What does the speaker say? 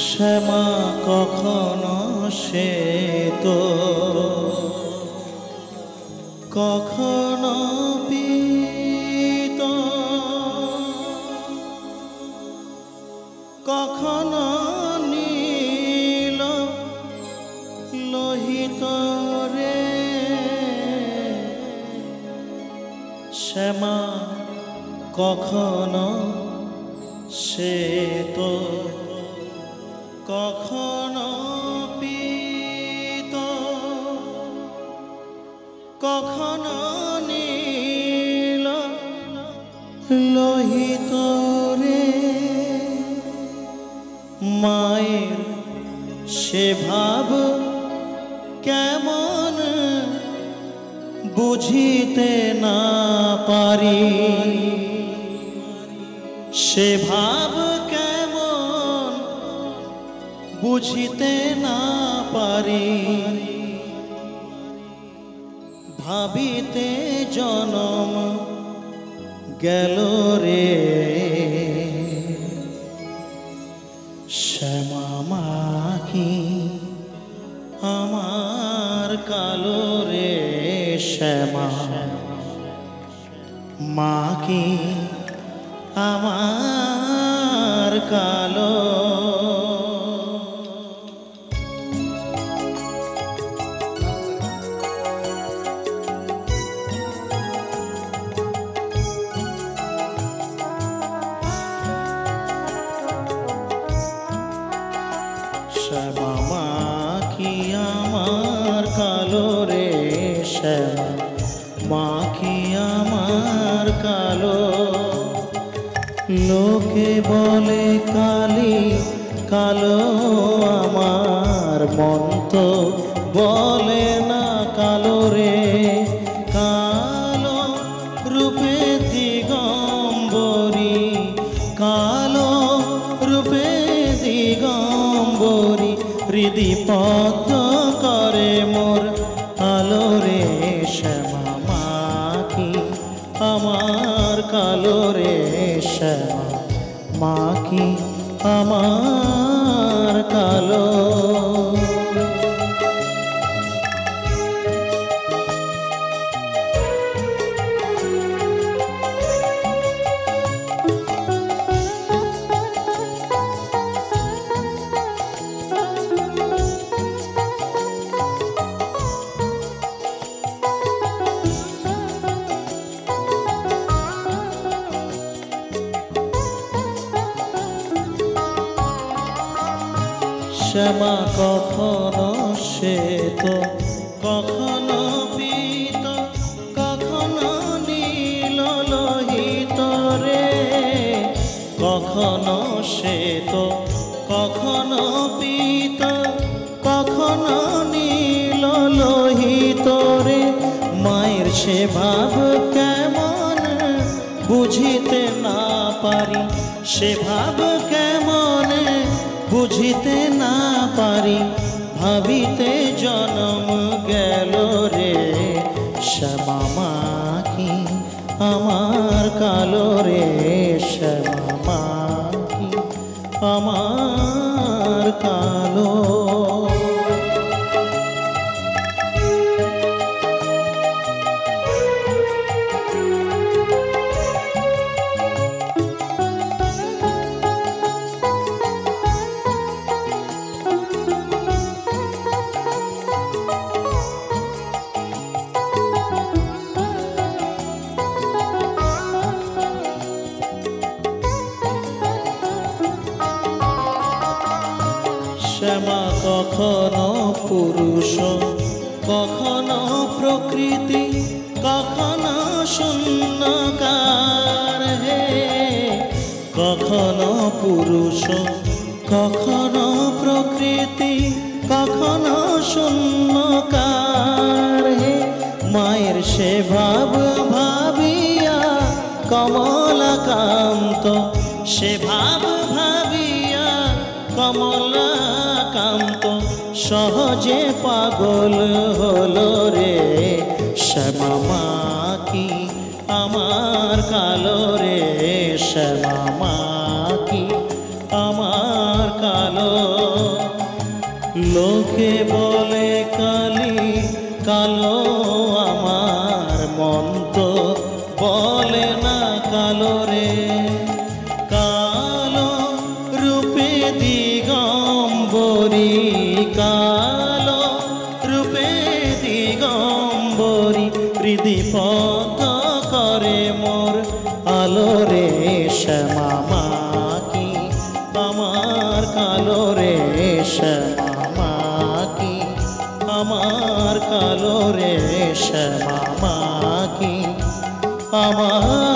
শ্যামা কখনো সে তো কখনো পীত, কখনো নীল লোহিত রে। শ্যামা কখনো সে তো কখনো পীত, কখনো নীল লোহিত রে। মায়ের সে ভাব কেমন বুঝিতে না পারি, সে ভাব কেমন বুঝিতে না পারি। ভাবিতে জনম গেল রে, শ্যামা মা কি আমার কালো রে। শ্যামা মা কি আমার কালো। শ্যামা মা কি আমার কালো রে। শ্যামা মা কি আমার কালো। লোকে বলে কালি কালো, আমার মন তো বলে না কালো রে। কালো রূপে দিগম্বরী, কালো রূপে দিগম্বরী, হৃদি পদ্ম করে মোর আলো রে। শ্যামা মা কি আমার কালো রে। শ্যামা মা কি আমার কালো। শ্যামা কখনো সে তো কখনো পীত, কখনো নীল লোহিত রে। কখনো সে তো কখনো পীত, কখনো নীল লোহিত রে। মায়ের সে ভাব কেমন বুঝিতে না পারি, সে ভাব কেমন বুঝিতে না পারি। ভাবিতে জনম গেল রে, শ্যামা মা কি আমার কালো রে। শ্যামা মা কি আমার কালো। শ্যামা কখনো পুরুষ, কখনো প্রকৃতি, কখনো শূন্যকার হে। কখনো পুরুষ, কখনো প্রকৃতি, কখনো শূন্যকার হে। মায়ের সে ভাব ভাবিয়া কমলাকান্ত, সে ভাব ভাবিয়া কমলাকান্ত সহজে পাগল হলো রে। শ্যামা মা কি আমার কালো রে। শ্যামা মা কি আমার কালো। মুখে বলে কালি কালো আমার মন তো বলে না কালো রে। কালো রূপে দিগম্বরী, কালো রূপে দিগম্বরী, হৃদিপদ করে মোর আলো রে। শ্যামা মা কি আমার কালো রে, শ্যামা মা কি আমার কালো রে, শ্যামা মা কি আমার